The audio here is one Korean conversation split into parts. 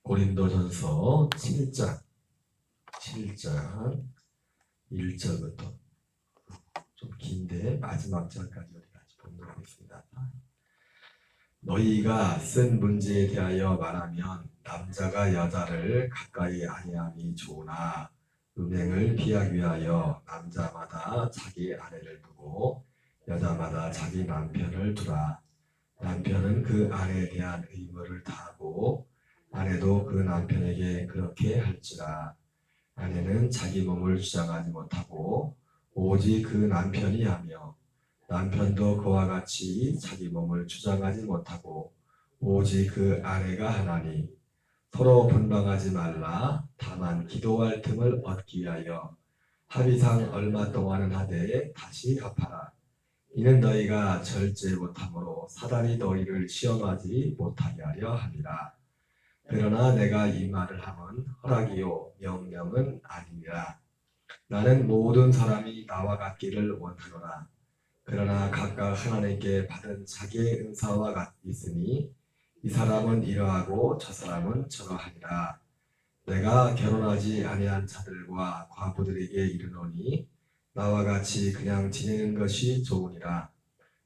고린도전서 7장 1절부터 좀 긴데 마지막 절까지 우리 같이 보도록 하겠습니다. 너희가 쓴 문제에 대하여 말하면 남자가 여자를 가까이 아니함이 좋으나 음행을 피하기 위하여 남자마다 자기 아내를 두고 여자마다 자기 남편을 두라. 남편은 그 아내에 대한 의무를 다하고 아내도 그 남편에게 그렇게 할지라. 아내는 자기 몸을 주장하지 못하고 오직 그 남편이 하며 남편도 그와 같이 자기 몸을 주장하지 못하고 오직 그 아내가 하나니 서로 분방하지 말라. 다만 기도할 틈을 얻기 위하여 합의상 얼마 동안은 하되 다시 갚아라. 이는 너희가 절제 못함으로 사단이 너희를 시험하지 못하게 하려 함이라. 그러나 내가 이 말을 함은 허락이요 명령은 아니니라. 나는 모든 사람이 나와 같기를 원하노라. 그러나 각각 하나님께 받은 자기의 은사와 있으니 이 사람은 이러하고 저 사람은 저러하니라. 내가 결혼하지 아니한 자들과 과부들에게 이르노니 나와 같이 그냥 지내는 것이 좋으니라.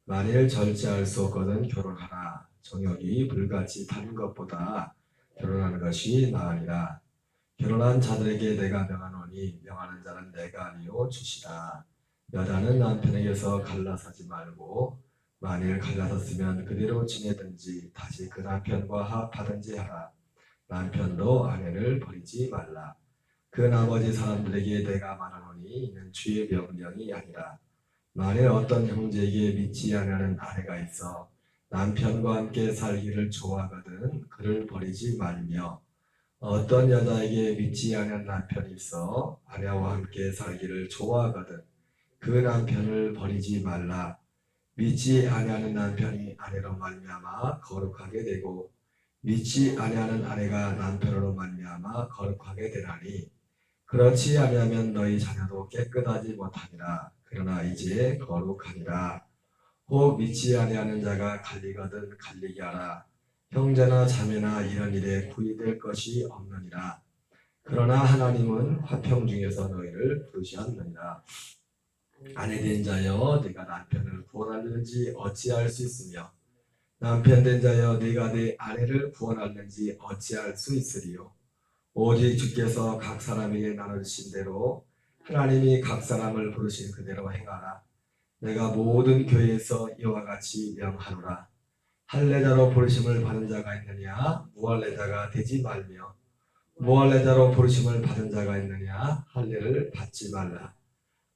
만일 절제할 수 없거든 결혼하라. 정욕이 불같이 타는 것보다 결혼하는 것이 나으니라. 결혼한 자들에게 내가 명하노니 명하는 자는 내가 아니요 주시라. 여자는 남편에게서 갈라서지 말고 만일 갈라섰으면 그대로 지내든지 다시 그 남편과 합하든지 하라. 남편도 아내를 버리지 말라. 그 나머지 사람들에게 내가 말하노니 이는 주의 명령이 아니라. 만일 어떤 형제에게 믿지 않는 아내가 있어 남편과 함께 살기를 좋아하거든 그를 버리지 말며, 어떤 여자에게 믿지 않는 남편이 있어 아내와 함께 살기를 좋아하거든 그 남편을 버리지 말라. 믿지 아니하는 남편이 아내로 말미암아 거룩하게 되고 믿지 아니하는 아내가 남편으로 말미암아 거룩하게 되나니 그렇지 아니하면 너희 자녀도 깨끗하지 못하니라. 그러나 이제 거룩하니라. 혹 믿지 아니하는 자가 갈리거든 갈리게 하라. 형제나 자매나 이런 일에 구이될 것이 없느니라. 그러나 하나님은 화평 중에서 너희를 부르셨느니라. 아내된 자여 네가 남편을 구원하는지 어찌할 수 있으며 남편된 자여 네가 네 아내를 구원하는지 어찌할 수 있으리요. 오직 주께서 각 사람에게 나누신 대로 하나님이 각 사람을 부르신 그대로 행하라. 내가 모든 교회에서 이와 같이 명하노라. 할례자로 부르심을 받은 자가 있느냐 무할례자가 되지 말며, 무할례자로 부르심을 받은 자가 있느냐 할례를 받지 말라.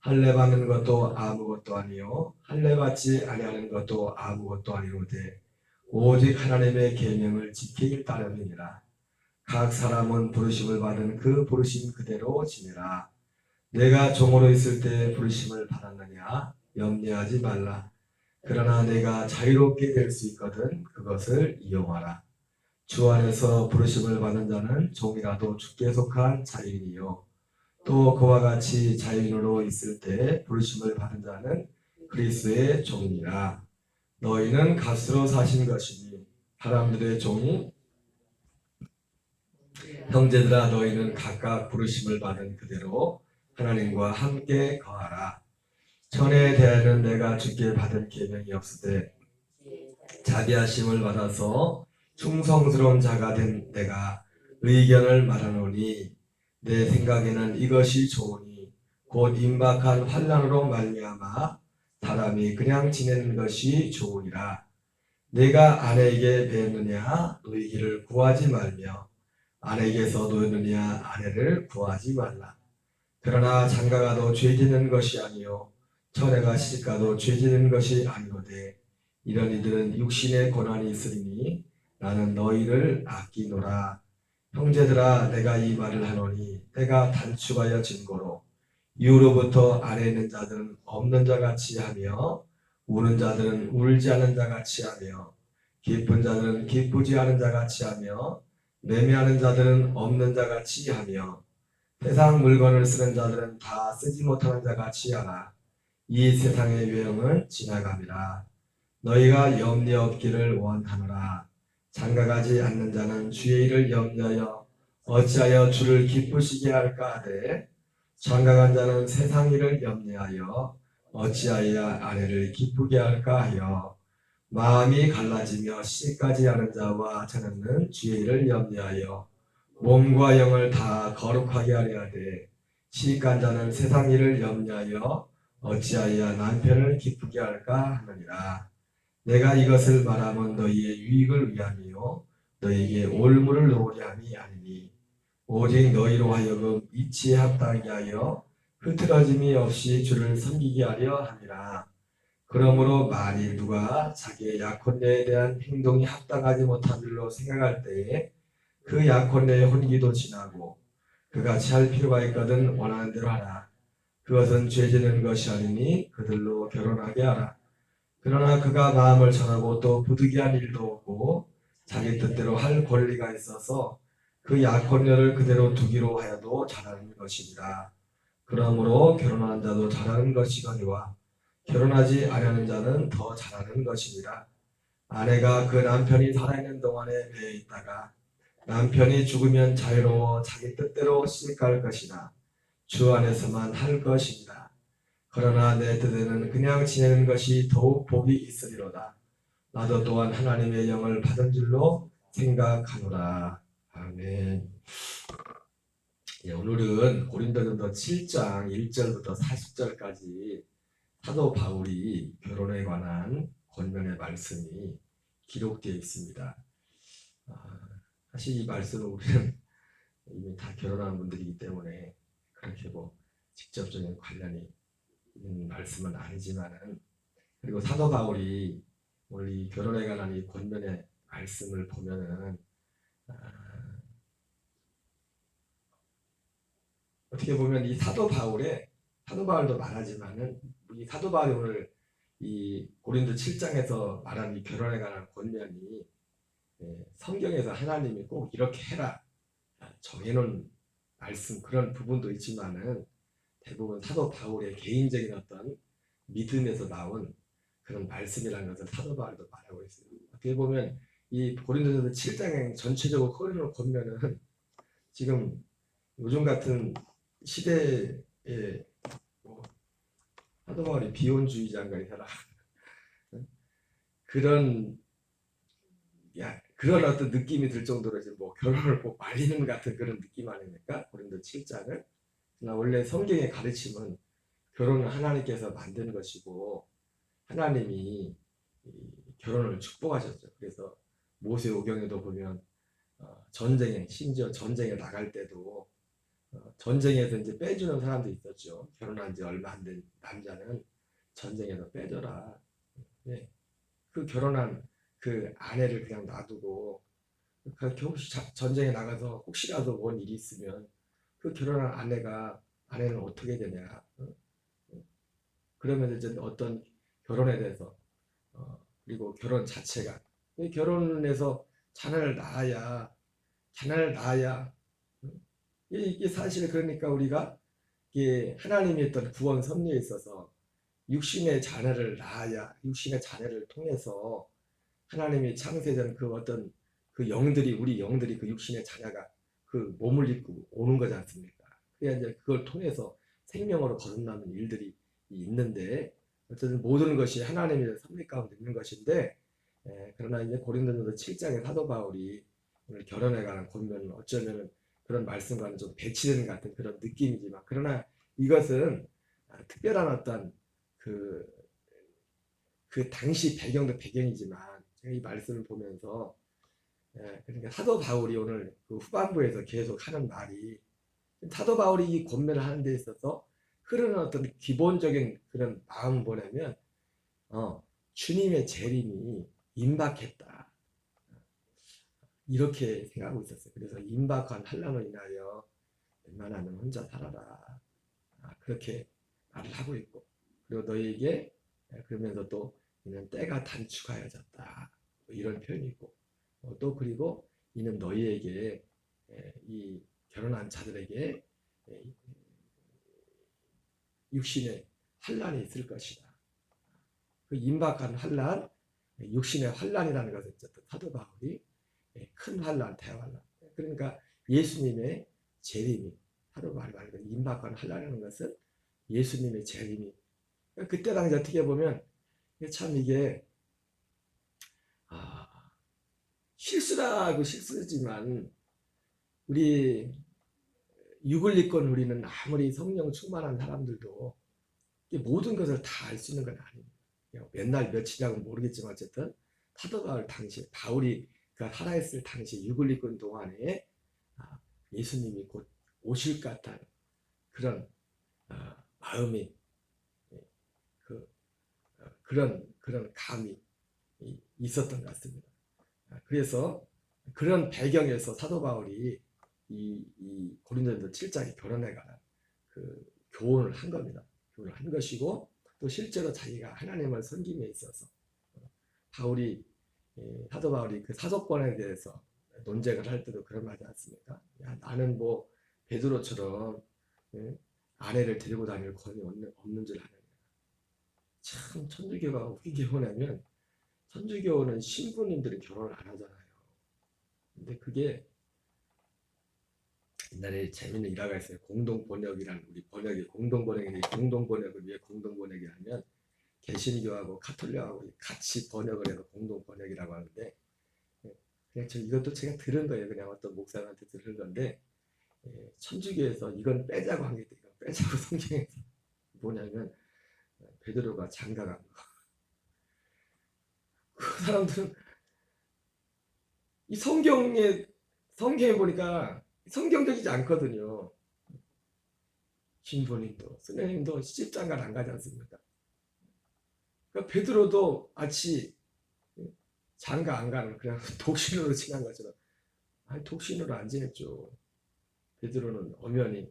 할례 받는 것도 아무것도 아니요 할례 받지 아니하는 것도 아무것도 아니로되 오직 하나님의 계명을 지키길 따름이니라. 각 사람은 부르심을 받은 그 부르심 그대로 지내라. 내가 종으로 있을 때 부르심을 받았느냐 염려하지 말라. 그러나 내가 자유롭게 될 수 있거든 그것을 이용하라. 주 안에서 부르심을 받은 자는 종이라도 주께 속한 자유인이요 또 그와 같이 자유인으로 있을 때 부르심을 받은 자는 그리스도의 종이라. 너희는 값으로 사신 것이니 사람들의 종이 형제들아 너희는 각각 부르심을 받은 그대로 하나님과 함께 거하라. 전에 대하여는 내가 주께 받은 계명이 없으되 자비하심을 받아서 충성스러운 자가 된 내가 의견을 말하노니 내 생각에는 이것이 좋으니 곧 임박한 환난으로 말미암아 사람이 그냥 지내는 것이 좋으니라. 내가 아내에게 배웠느냐 의기를 구하지 말며 아내에게서 노였느냐 아내를 구하지 말라. 그러나 장가가도 죄짓는 것이 아니요 처녀가 시집가도 죄짓는 것이 아니로되 이런 이들은 육신의 고난이 있으리니 나는 너희를 아끼노라. 형제들아 내가 이 말을 하노니 때가 단축하여 증거로 이후로부터 아래 있는 자들은 없는 자같이 하며 우는 자들은 울지 않는 자같이 하며 기쁜 자들은 기쁘지 않은 자같이 하며 매매하는 자들은 없는 자같이 하며 세상 물건을 쓰는 자들은 다 쓰지 못하는 자같이 하라. 이 세상의 유행은 지나감이라. 너희가 염려 없기를 원하노라. 장가가지 않는 자는 주의 일을 염려하여 어찌하여 주를 기쁘시게 할까 하되 장가간 자는 세상 일을 염려하여 어찌하여 아내를 기쁘게 할까 하여 마음이 갈라지며 시까지 하는 자와 저는 주의 일을 염려하여 몸과 영을 다 거룩하게 하려 하되 시간 자는 세상 일을 염려하여 어찌하여 남편을 기쁘게 할까 하느니라. 내가 이것을 말하면 너희의 유익을 위함이요 너희에게 올무를 놓으려 함이 아니니 오직 너희로 하여금 이치에 합당하게 하여 흐트러짐이 없이 주를 섬기게 하려 함이라. 그러므로 만일 누가 자기의 약혼녀에 대한 행동이 합당하지 못한 줄로 생각할 때에 그 약혼녀의 혼기도 지나고 그같이 할 필요가 있거든 원하는 대로 하라. 그것은 죄지는 것이 아니니 그들로 결혼하게 하라. 그러나 그가 마음을 전하고 또 부득이한 일도 없고 자기 뜻대로 할 권리가 있어서 그 약혼녀를 그대로 두기로 하여도 잘하는 것이니라. 그러므로 결혼한 자도 잘하는 것이거니와 결혼하지 아니하는 자는 더 잘하는 것이니라. 아내가 그 남편이 살아있는 동안에 배에 있다가 남편이 죽으면 자유로워 자기 뜻대로 시집갈 것이나 주 안에서만 할 것이니라. 그러나 내 뜻에는 그냥 지내는 것이 더욱 복이 있으리로다. 나도 또한 하나님의 영을 받은 줄로 생각하노라. 아멘. 예, 오늘은 고린도전서 7장 1절부터 40절까지 사도 바울이 결혼에 관한 권면의 말씀이 기록되어 있습니다. 사실 이 말씀은 우리는 이미 다 결혼한 분들이기 때문에 그렇게 직접적인 관련이 있는 말씀은 아니지만은, 그리고 사도 바울이 오늘 이 결혼에 관한 이 권면의 말씀을 보면은 어떻게 보면 이 사도 바울도 말하지만은 이 사도 바울이 오늘 이 고린도 7장에서 말한 이 결혼에 관한 권면이 성경에서 하나님이 꼭 이렇게 해라 정해놓은 말씀 그런 부분도 있지만은 대부분 사도 바울의 개인적인 어떤 믿음에서 나온 그런 말씀이라는 것을 사도 바울도 말하고 있어요. 어떻게 보면 이 고린도전서 7장의 전체적으로 흐르는 권면은 지금 요즘 같은 시대에 사도 바울이 비혼주의자인가 이 사람 그런 어떤 느낌이 들 정도로 지금 결혼을 꼭 말리는 같은 그런 느낌 아닙니까? 고린도 7장을. 그러나 원래 성경의 가르침은 결혼은 하나님께서 만든 것이고 하나님이 결혼을 축복하셨죠. 그래서 모세오경에도 보면 심지어 전쟁에 나갈 때도 전쟁에서 이제 빼주는 사람도 있었죠. 결혼한 지 얼마 안 된 남자는 전쟁에서 빼줘라. 네. 그 결혼한 그 아내를 그냥 놔두고 전쟁에 나가서 혹시라도 뭔 일이 있으면 그 결혼한 아내는 어떻게 되냐. 그러면 이제 어떤 결혼에 대해서 그리고 결혼 자체가 결혼해서 자녀를 낳아야 이게 사실 그러니까 우리가 이게 하나님이 했던 구원 섭리에 있어서 육신의 자녀를 낳아야 육신의 자녀를 통해서 하나님이 창세전 그 어떤 그 우리 영들이 그 육신의 자녀가 그 몸을 입고 오는 거지 않습니까? 그래야 이제 그걸 통해서 생명으로 거듭나는 일들이 있는데 어쨌든 모든 것이 하나님의 섭리 가운데 있는 것인데 그러나 이제 고린도전서 7장의 사도 바울이 오늘 결혼에 관한 권면은 어쩌면 그런 말씀과는 좀 배치되는 같은 그런 느낌이지만 그러나 이것은 특별한 어떤 그 당시 배경도 배경이지만 제가 이 말씀을 보면서 그러니까 사도 바울이 오늘 그 후반부에서 계속 하는 말이 사도 바울이 이 권면을 하는 데 있어서 흐르는 어떤 기본적인 그런 마음은 뭐냐면 주님의 재림이 임박했다 이렇게 생각하고 있었어요. 그래서 임박한 환난으로 인하여 웬만하면 혼자 살아라 그렇게 말을 하고 있고 그리고 너희에게 그러면서 또 이는 때가 단축하여졌다 이런 표현이 있고 또 그리고 이는 너희에게 이 결혼한 자들에게 육신의 환난이 있을 것이다. 그 임박한 환난, 육신의 환난이라는 것을 사도 바울이 큰 환란, 대환란. 그러니까 예수님의 재림이 바로 말고 임박한 환란이라는 것은 예수님의 재림이. 그때 당시 어떻게 보면 참 이게 실수라고 실수지만 우리 육을 입건 우리는 아무리 성령 충만한 사람들도 모든 것을 다 알 수 있는 건 아닙니다. 맨날 며칠이라고 모르겠지만 어쨌든 사도 바울 당시 바울이 그 살아있을 당시 육을 입건 동안에 예수님이 곧 오실 것 같다는 그런 마음이 그 그런 감이 있었던 것 같습니다. 그래서 그런 배경에서 사도 바울이 이 고린도전서 7장에 결혼에 관한 그 교훈을 한 겁니다. 교훈을 한 것이고 또 실제로 자기가 하나님을 섬김에 있어서 바울이 사도 바울이 그 사도권에 대해서 논쟁을 할 때도 그런 말이 않습니까? 야, 나는 뭐 베드로처럼 아내를 데리고 다닐 권위 없는 줄 아느냐. 참 천주교가 웃기게 뭐냐면 천주교는 신부님들이 결혼을 안 하잖아요. 근데 그게 옛날에 재밌는 일화가 있어요. 공동번역이라는 우리 번역이 공동번역인데 공동번역을 위해 공동번역이 하면 개신교하고 카톨릭하고 같이 번역을 해서 공동번역이라고 하는데 그냥 이것도 제가 들은 거예요. 그냥 어떤 목사한테 들은 건데 천주교에서 이건 빼자고 한 게 있대요. 빼자고 성경에서 뭐냐면 베드로가 장가간 거. 그 사람들은 이 성경에 보니까 성경적이지 않거든요. 신부님도 스님도 시집장가를 안 가지 않습니까? 그러니까 베드로도 마치 장가 안 가는 그냥 독신으로 지난 것처럼 아니 독신으로 안 지냈죠. 베드로는 엄연히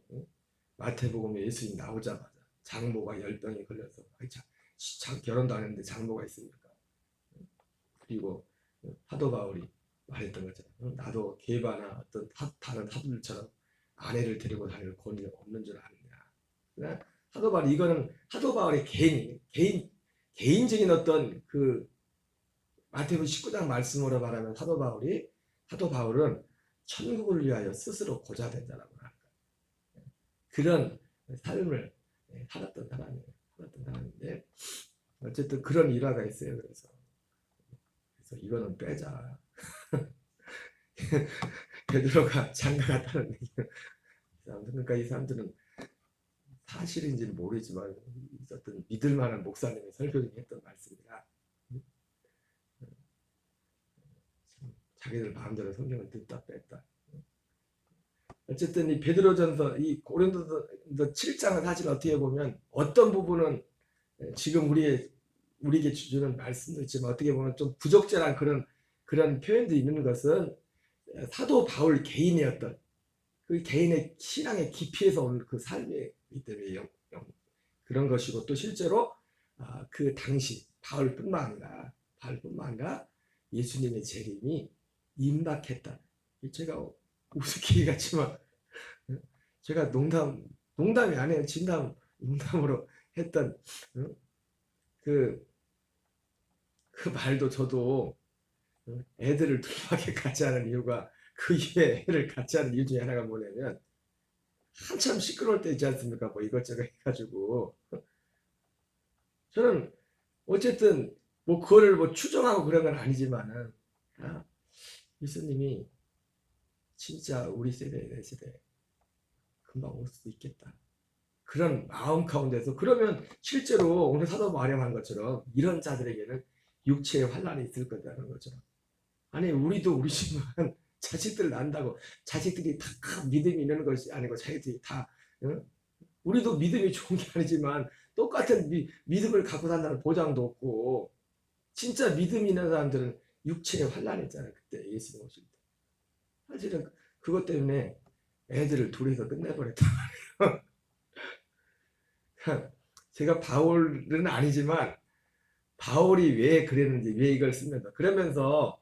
마태복음에 예수님 나오자마자 장모가 열병에 걸려서 결혼도 안 했는데 장모가 있습니까? 그리고 사도 바울이 말했던 것처럼 나도 게바나 어떤 다른 사도들처럼 아내를 데리고 다닐 권위 없는 줄 아느냐. 사도 바울 이거는 사도 바울의 개인적인 어떤 그 마태복음 19장 말씀으로 말하면 사도 바울은 천국을 위하여 스스로 고자된 자라고 하는 거예요. 그런 삶을 살았던 사람인데 어쨌든 그런 일화가 있어요. 그래서 이거는 빼자. 베드로가 장가 갔다는 얘기는 그러니까 이 사람들은 사실인지는 모르지만 어떤 믿을만한 목사님이 설교 중에 했던 말씀이라 자기들 마음대로 성경을 듣다 뺐다. 어쨌든 이 베드로전서 이 고린도서 7장은 사실 어떻게 보면 어떤 부분은 지금 우리에게 주는 말씀도 있지만 어떻게 보면 좀 부적절한 그런 표현도 있는 것은 사도 바울 개인의 어떤 그 개인의 신앙의 깊이에서 온 그 삶이기 때문에 그런 것이고 또 실제로 그 당시 바울뿐만 아니라 예수님의 재림이 임박했다. 제가 우습게 얘기했지만 제가 농담이 아니에요. 농담으로 했던 그 말도 저도 애들을 둘밖에 갖지 않은 이유가 그 이후에 애를 갖지 않은 이유 중에 하나가 뭐냐면 한참 시끄러울 때 있지 않습니까? 뭐 이것저것 해가지고 저는 어쨌든 뭐 그거를 뭐 추정하고 그런 건 아니지만은 예수님이 진짜 우리 세대 내 세대 금방 올 수도 있겠다. 그런 마음 가운데서 그러면 실제로 오늘 사도 마리아만 것처럼 이런 자들에게는 육체의 환란이 있을 거다는 것처럼 아니 우리도 우리지만 자식들 난다고 자식들이 다 믿음이 있는 것이 아니고 자식들이 다 우리도 믿음이 좋은 게 아니지만 똑같은 믿음을 갖고 산다는 보장도 없고 진짜 믿음이 있는 사람들은 육체의 환란이 있잖아요. 그때 예수님 오실 때 사실은 그것 때문에 애들을 둘이서 끝내버렸단 말이에요. 제가 바울은 아니지만 바울이 왜 그랬는지 왜 이걸 쓰면서 그러면서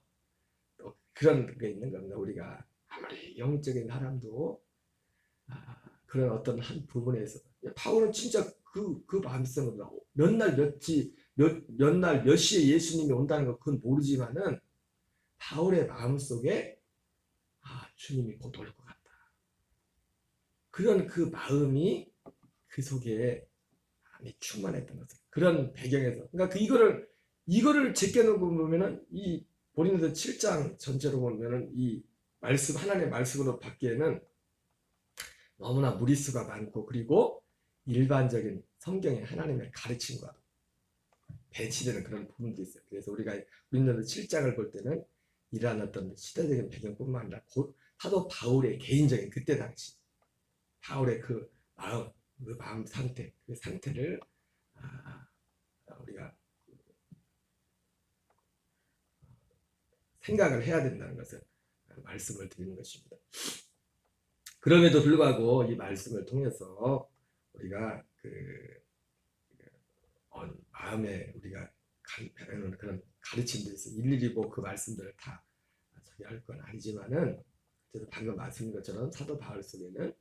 또 그런 게 있는 겁니다. 우리가 아무리 영적인 사람도 그런 어떤 한 부분에서 바울은 진짜 그 마음속으로 몇 날 몇 시에 예수님이 온다는 거 그건 모르지만은 바울의 마음속에 주님이 곧 올 것 같다. 그런 그 마음이 그 속에 충만했던 것을 그런 배경에서 그러니까 이거를 제껴놓고 보면은 이 고린도서 7장 전체로 보면은 이 말씀 하나님의 말씀으로 받기에는 너무나 무리수가 많고 그리고 일반적인 성경의 하나님의 가르침과 배치되는 그런 부분도 있어요. 그래서 우리가 고린도서 7장을 볼 때는 이러한 어떤 시대적인 배경뿐만 아니라 사도 바울의 개인적인 그때 당시 바울의 그 마음 상태, 그 상태를 우리가 생각을 해야 된다는 것을 말씀을 드리는 것입니다. 그럼에도 불구하고 이 말씀을 통해서 우리가 마음에 우리가 배우는 그런 가르침도 있어요. 일일이 뭐 그 말씀들을 다 소개할 건 아니지만은 방금 말씀인 것처럼 사도 바울 속에는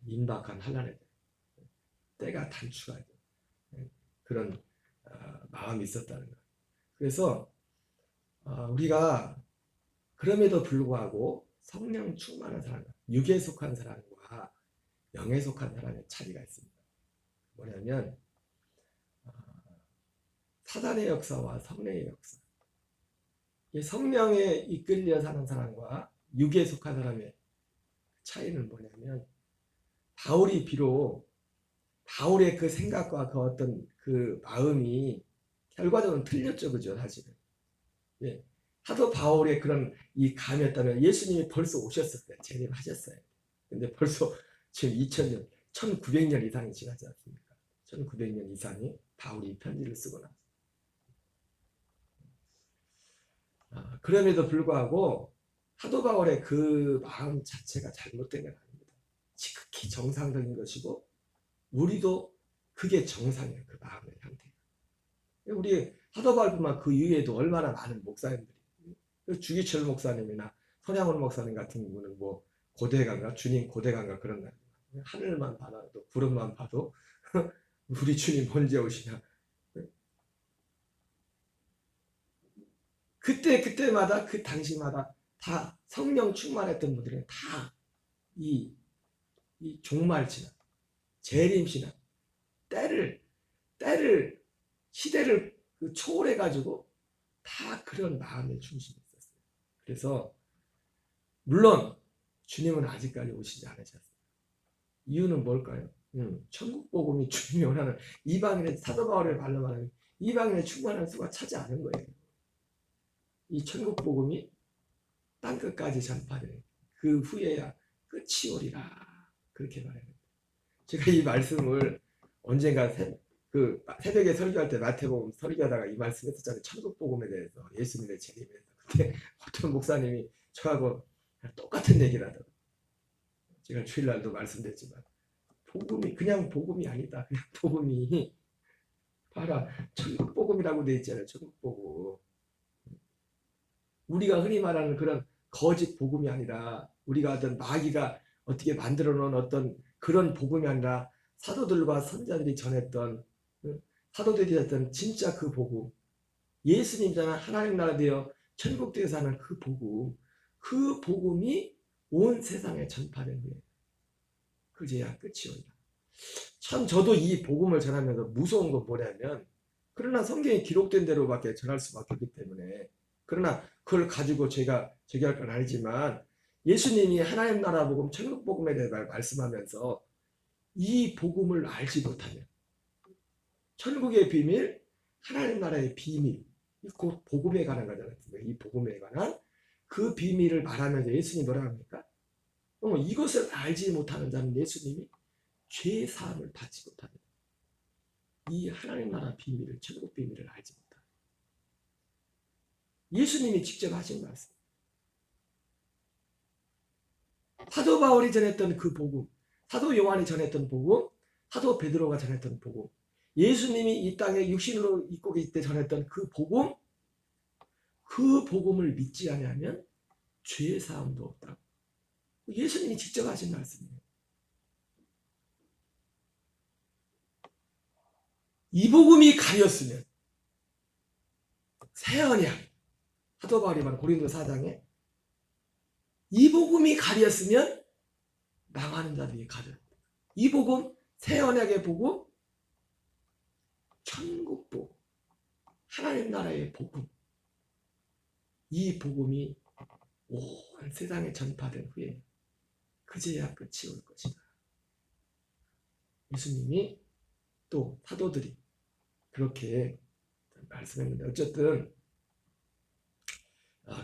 임박한 환난의 때가 단축하죠. 그런 마음이 있었다는 것. 그래서 우리가 그럼에도 불구하고 성령 충만한 사람과 육에 속한 사람과 영에 속한 사람의 차이가 있습니다. 뭐냐면 사단의 역사와 성령의 역사. 이 성령에 이끌려 사는 사람과 육에 속한 사람의 차이는 뭐냐면 바울이 비록 바울의 그 생각과 그 어떤 그 마음이 결과적으로 틀렸죠, 그죠, 사실은. 예. 사도 바울의 그런 이 감이었다면 예수님이 벌써 오셨을 때 재림하셨어요. 근데 벌써 지금 2000년, 1900년 이상이 지나지 않습니까? 1900년 이상이 바울이 편지를 쓰고 나서. 그럼에도 불구하고 사도 바울의 그 마음 자체가 잘못된 건 아닙니다. 지극히 정상적인 것이고 우리도 그게 정상이에요. 그 마음의 상태가. 우리 사도 바울뿐만 그 이외에도 얼마나 많은 목사님들이 주기철 목사님이나 손양원 목사님 같은 경우는 뭐 고대강가 주님 고대강가 그런 날 하늘만 봐도 구름만 봐도 우리 주님 언제 오시냐. 그때마다 그 당시마다 다 성령 충만했던 분들은 다 이 종말 신앙, 재림 신앙, 시대를 초월해 가지고 다 그런 마음의 중심이 있었어요. 그래서 물론 주님은 아직까지 오시지 않으셨어요. 이유는 뭘까요? 천국 복음이 주님이 원하는 이방인의 사도 바울의 말로 말하면 이방인의 충만한 수가 차지 않은 거예요. 이 천국 복음이 땅 끝까지 전파되는 그 후에야 끝이 오리라 그렇게 말해요. 제가 이 말씀을 언젠가 새벽에 설교할 때 마태복음 설교하다가 이 말씀했었잖아요. 천국 복음에 대해서 예수님의 재림에 대해서. 그때 어떤 목사님이 저하고 똑같은 얘기를 하더라고요. 제가 주일날도 말씀드렸지만 복음이 그냥 복음이 아니다. 그냥 복음이 봐라 천국 복음이라고 돼 있잖아요. 천국 복음. 우리가 흔히 말하는 그런 거짓 복음이 아니라 우리가 어떤 마귀가 어떻게 만들어 놓은 어떤 그런 복음이 아니라 사도들과 선자들이 전했던 사도들이 전했던 진짜 그 복음 예수님잖아 하나님 나라 되어 천국되어 사는 그 복음이 온 세상에 전파된 거예요. 그제야 끝이 온다. 참 저도 이 복음을 전하면서 무서운 건 뭐냐면 그러나 성경에 기록된 대로밖에 전할 수밖에 없기 때문에 그러나 그걸 가지고 제가 할 건 아니지만 예수님이 하나님 나라 복음, 천국 복음에 대해 말씀하면서 이 복음을 알지 못하면 천국의 비밀, 하나님 나라의 비밀, 곧 복음에 관한 거잖아요. 이 복음에 관한 그 비밀을 말하면서 예수님이 뭐라 합니까? 이것을 알지 못하는 자는 예수님이 죄 사함을 받지 못합니다. 이 하나님 나라 비밀을, 천국 비밀을 알지 못합니다. 예수님이 직접 하신 말씀. 사도 바울이 전했던 그 복음, 사도 요한이 전했던 복음, 사도 베드로가 전했던 복음, 예수님이 이 땅에 육신으로 있고 계실 때 전했던 그 복음을 믿지 않으면 죄 사함도 없다고. 예수님이 직접 하신 말씀이에요. 이 복음이 가렸으면 새 언약, 사도 바울이 말 고린도 4장에 이 복음이 가렸으면 망하는 자들이 가려. 이 복음, 새 언약의 복음, 천국 복음, 하나님 나라의 복음. 이 복음이 온 세상에 전파된 후에 그제야 끝이 올 것이다. 예수님이 또 사도들이 그렇게 말씀했는데 어쨌든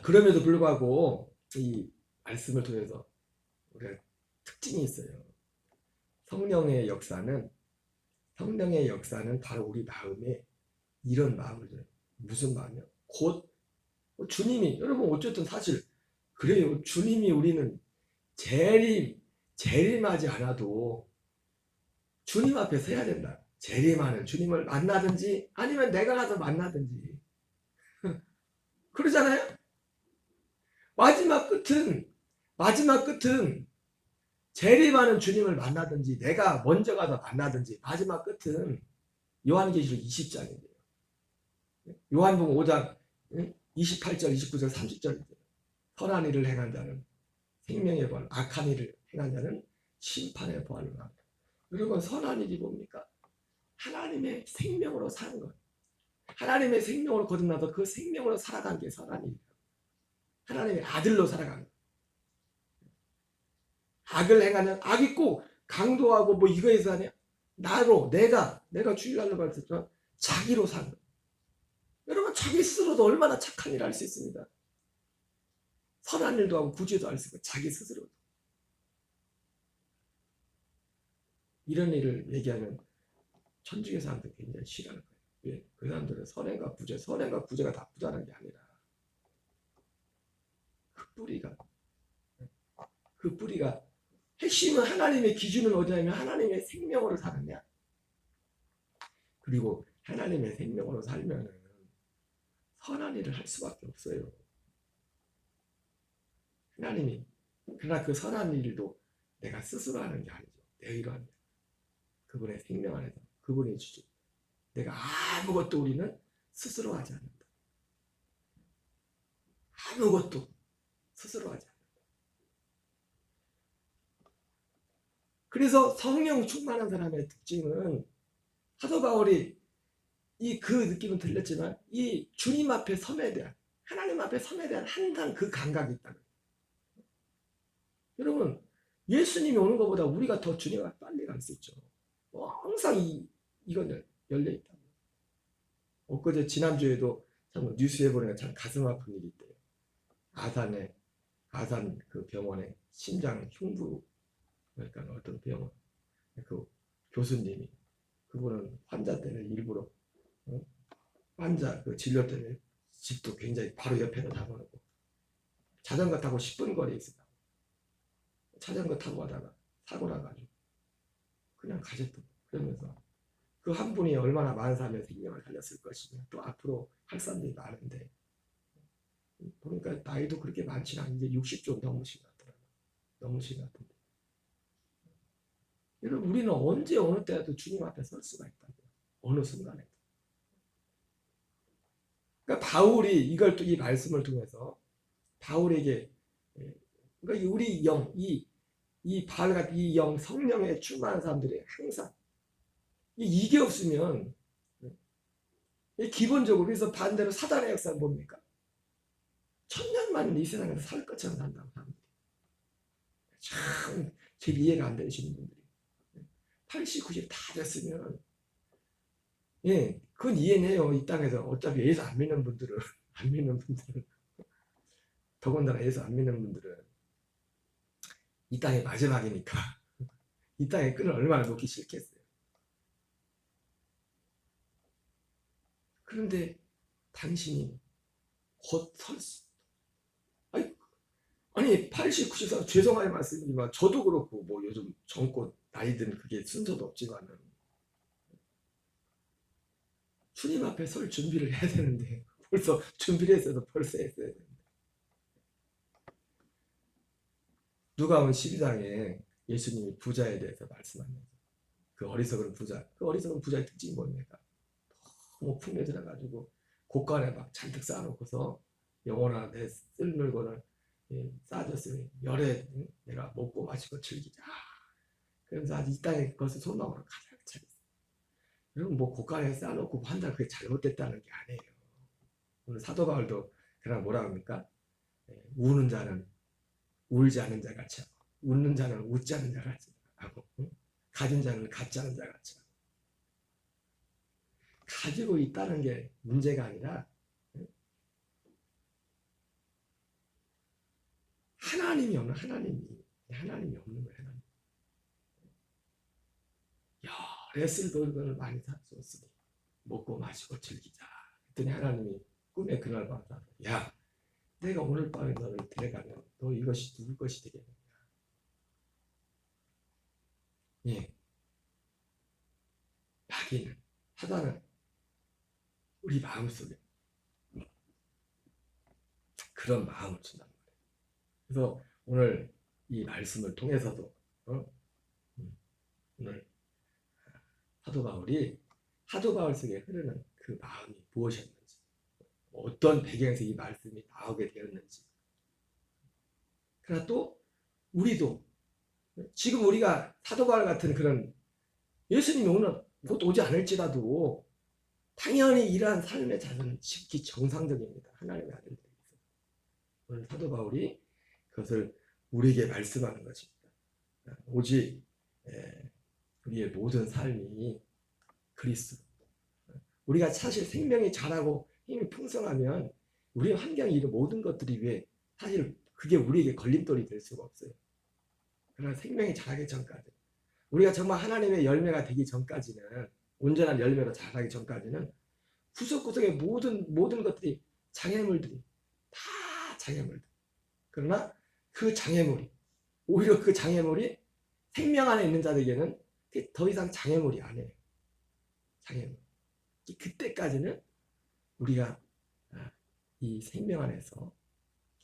그럼에도 불구하고 이 말씀을 통해서 우리가 특징이 있어요. 성령의 역사는 바로 우리 마음에 이런 마음을 줘요. 무슨 마음이요? 곧 주님이 여러분 어쨌든 사실 그래요. 주님이 우리는 재림하지 않아도 주님 앞에 서야 된다. 재림하는 주님을 만나든지 아니면 내가 가서 만나든지 그러잖아요. 마지막 끝은 재림하는 주님을 만나든지 내가 먼저 가서 만나든지 마지막 끝은 요한계시록 20장인데요. 요한복음 5장 28절, 29절, 30절인데요. 선한 일을 행한 자는 생명의 벌, 악한 일을 행한 자는 심판의 벌을 받는다. 여러분 선한 일이 뭡니까? 하나님의 생명으로 사는 것. 하나님의 생명으로 거듭나서 그 생명으로 살아가는 게 선한 일이에요. 하나님의 아들로 살아가는 것. 악을 행하는 악이 꼭 강도하고 뭐 이거에서 하냐? 나로 내가 주일날로 말했지만 자기로 사는 것. 여러분 자기 스스로도 얼마나 착한 일을 할 수 있습니다. 선한 일도 하고 구제도 할 수 있고 자기 스스로도. 이런 일을 얘기하면 천주교 사람들 굉장히 싫어할 거예요. 왜? 그 사람들은 선행과 구제가 나쁘다는 게 아니라 그 뿌리가 핵심은 하나님의 기준은 어디냐면 하나님의 생명으로 사느냐. 그리고 하나님의 생명으로 살면은 선한 일을 할 수밖에 없어요. 그러나 그 선한 일도 내가 스스로 하는 게 아니죠. 내 의로 합니다. 그분의 생명 안에서 그분이 주죠. 내가 아무것도 우리는 스스로 하지 않는다. 아무것도 스스로 하지 않는다. 그래서 성령 충만한 사람의 특징은 사도 바울이 그 느낌은 들렸지만 이 주님 앞에 섬에 대한 하나님 앞에 섬에 대한 항상 그 감각이 있다는 거예요. 여러분 예수님이 오는 것보다 우리가 더 주님 앞에 빨리 갈 수 있죠. 항상 이건 열려 있다. 엊그제 지난주에도 참 뉴스에 보니까 참 가슴 아픈 일이 있대요. 아산 그 병원에 심장 흉부 그러니까 어떤 병원 그 교수님이 그분은 환자 때문에 일부러 환자 그 진료 때문에 집도 굉장히 바로 옆에다 잡아놓고 자전거 타고 10분 거리에 있었다. 자전거 타고 가다가 사고 나가지고 그냥 가셨던. 그러면서 그 한 분이 얼마나 많은 사람의 생명을 살렸을 것이며 또 앞으로 할 사람들이 많은데 보니까 나이도 그렇게 많지는 않은데 60 좀 넘으신 것 같더라고요. 넘으신 것 같은데. 여러분 우리는 언제 어느 때라도 주님 앞에 설 수가 있다고요. 어느 순간에도. 그러니까 바울이 이걸 또 이 말씀을 통해서 바울에게 그러니까 우리 영, 이 바울 같은 이 영 성령에 충만한 사람들이 항상 이게 없으면 기본적으로 그래서 반대로 사단의 역사는 뭡니까? 천년만은 이 세상에서 살 것처럼 산다고 사람들이. 참 제일 이해가 안 되시는 분들이 80, 90 다 됐으면 그건 이해해요. 이 땅에서 어차피 예수 안 믿는 분들은 더군다나 예수 안 믿는 분들은 이 땅이 마지막이니까 이 땅의 끈을 얼마나 놓기 싫겠어요. 그런데 당신이 곧 설 수. 아니 80, 94 죄송하게 말씀드리지만 저도 그렇고 뭐 요즘 젊고 나이든 그게 순서도 없지만은 주님 앞에 설 준비를 해야 되는데 벌써 준비를 했어도 벌써 했어야 되는데. 누가복음 12장에 예수님이 부자에 대해서 말씀하면서 그 어리석은 부자의 특징이 뭡니까? 너무 풍요들어가지고 곳간에 막 잔뜩 쌓아놓고서 영혼아 내 쓸물고는 쌓아졌으니 열에 내가 먹고 마시고 즐기자. 그러면서 아주 이 땅에 그것을 소망으로 가득 차 있어. 여러분 뭐 고가에 쌓아놓고 한다 그게 잘못됐다는 게 아니에요. 오늘 사도 바울도 그러나 뭐라 합니까? 우는 자는 울지 않은 자 같이 하고 웃는 자는 웃지 않은 자 같이 하고 가진 자는 갖지 않은 자 같이 하고 가지고 있다는 게 문제가 아니라 하나님이 없는 하나님이 없는 거예요. 하나님. 열에 쓸 돈을 많이 샀으니 먹고 마시고 즐기자. 그랬더니 하나님이 꿈에 그날 밤에 야 내가 오늘 밤에 너를 데려가면 너 이것이 누구 것이 되겠느냐. 예. 마귀는 사단은 우리 마음속에 그런 마음을 준단 말이에요. 그래서 오늘 이 말씀을 통해서도 오늘 사도 바울 속에 흐르는 그 마음이 무엇이었는지, 어떤 배경에서 이 말씀이 나오게 되었는지. 그러나 또 우리도 지금 우리가 사도 바울 같은 그런 예수님이 오늘 곧 오지 않을지라도 당연히 이러한 삶의 자세는 지극히 정상적입니다. 하나님의 아들들에게서. 오늘 사도 바울이 그것을 우리에게 말씀하는 것입니다. 오직 우리의 모든 삶이 그리스도. 우리가 사실 생명이 자라고 힘이 풍성하면 우리 환경이 이런 모든 것들이 왜 사실 그게 우리에게 걸림돌이 될 수가 없어요. 그러나 생명이 자라기 전까지 우리가 정말 하나님의 열매가 되기 전까지는 온전한 열매로 자라기 전까지는 구석구석의 모든 것들이 장애물들이 다 장애물들. 그러나 그 장애물이 오히려 그 장애물이 생명 안에 있는 자들에게는 더 이상 장애물이 아니에요. 장애물. 그때까지는 우리가 이 생명 안에서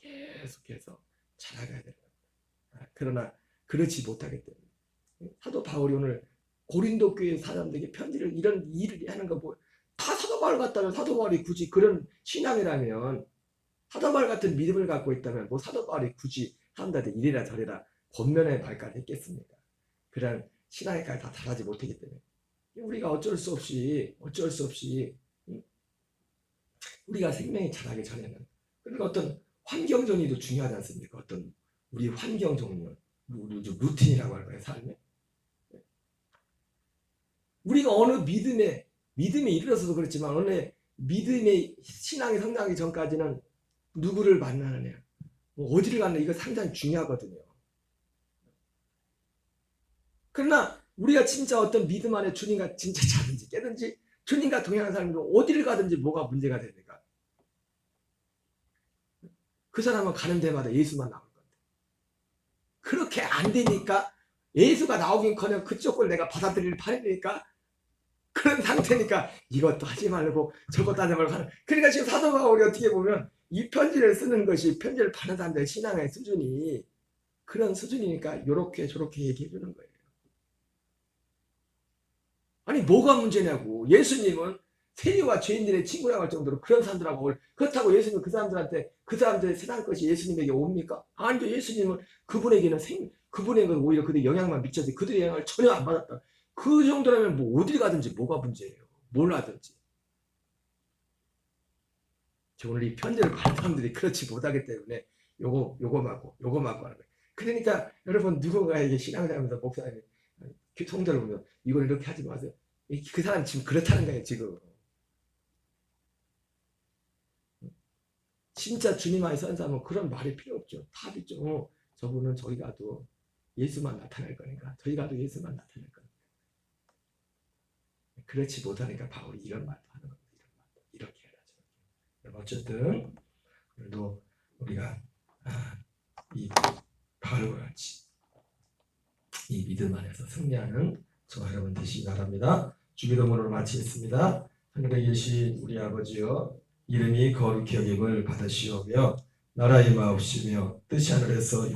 계속해서 자라가야 되는 겁니다. 그러나 그렇지 못하기 때문에 사도 바울이 오늘 고린도 교회 사람들에게 편지를 이런 일을 하는 거 뭐 다 사도 바울 같다면 사도 바울이 굳이 그런 신앙이라면 사도 바울 같은 믿음을 갖고 있다면 뭐 사도 바울이 굳이 사람들한테 이래라 저래라 권면의 말까지 했겠습니까? 그런 신앙에까지 다 달하지 못하기 때문에 우리가 어쩔 수 없이 우리가 생명이 자라기 전에는 그러니까 어떤 환경 정리도 중요하지 않습니까? 어떤 우리 환경 정리, 우리 루틴이라고 할까요? 삶에 우리가 어느 믿음에 이르러서도 그렇지만 어느 믿음의 신앙이 성장하기 전까지는 누구를 만나느냐, 뭐 어디를 가느냐 이거 상당히 중요하거든요. 그러나 우리가 진짜 어떤 믿음 안에 주님과 진짜 자든지 깨든지 주님과 동행하는 사람도 어디를 가든지 뭐가 문제가 됩니까? 그 사람은 가는 데마다 예수만 나올 건데 그렇게 안 되니까 예수가 나오긴커녕 그쪽 걸 내가 받아들일 판이니까 그런 상태니까 이것도 하지 말고 저것도 하지 말고 하는. 그러니까 지금 사도 바울이 어떻게 보면 이 편지를 쓰는 것이 편지를 받는 사람들의 신앙의 수준이 그런 수준이니까 요렇게 저렇게 얘기해 주는 거예요. 아니 뭐가 문제냐고. 예수님은 세리와 죄인들의 친구라고 할 정도로 그런 사람들하고 그렇다고 예수님은 그 사람들의 세상 것이 예수님에게 옵니까? 아니죠. 예수님은 그분에게는 그분에게는 오히려 그들의 영향만 미쳐서 그들의 영향을 전혀 안 받았다. 그 정도라면 뭐 어딜 가든지 뭐가 문제예요. 뭘 하든지. 오늘 이 편지를 받은 사람들이 그렇지 못하기 때문에 요거 맞고 하는 거예요. 그러니까 여러분 누군가에게 신앙생활하면서 목사님 성도를 보면 이걸 이렇게 하지 마세요. 그 사람 지금 그렇다는 거예요. 지금 진짜 주님 안에 선 사람은 그런 말이 필요 없죠. 답이죠. 저분은 저기 가도 예수만 나타날 거니까 저기 가도 예수만 나타날 거니까. 그렇지 못하니까 바울이 이런 말도 하는 겁니다. 이렇게 해야죠. 어쨌든 오늘도 우리가 이 바울과 같이 이 믿음 안에서 승리하는 저와 여러분 되시기 바랍니다. 주기도문으로 마치겠습니다. 하늘에 계신 우리 아버지여 이름이 거룩히 여김을 받으시오며 나라의 마옵시며 뜻이 하늘에서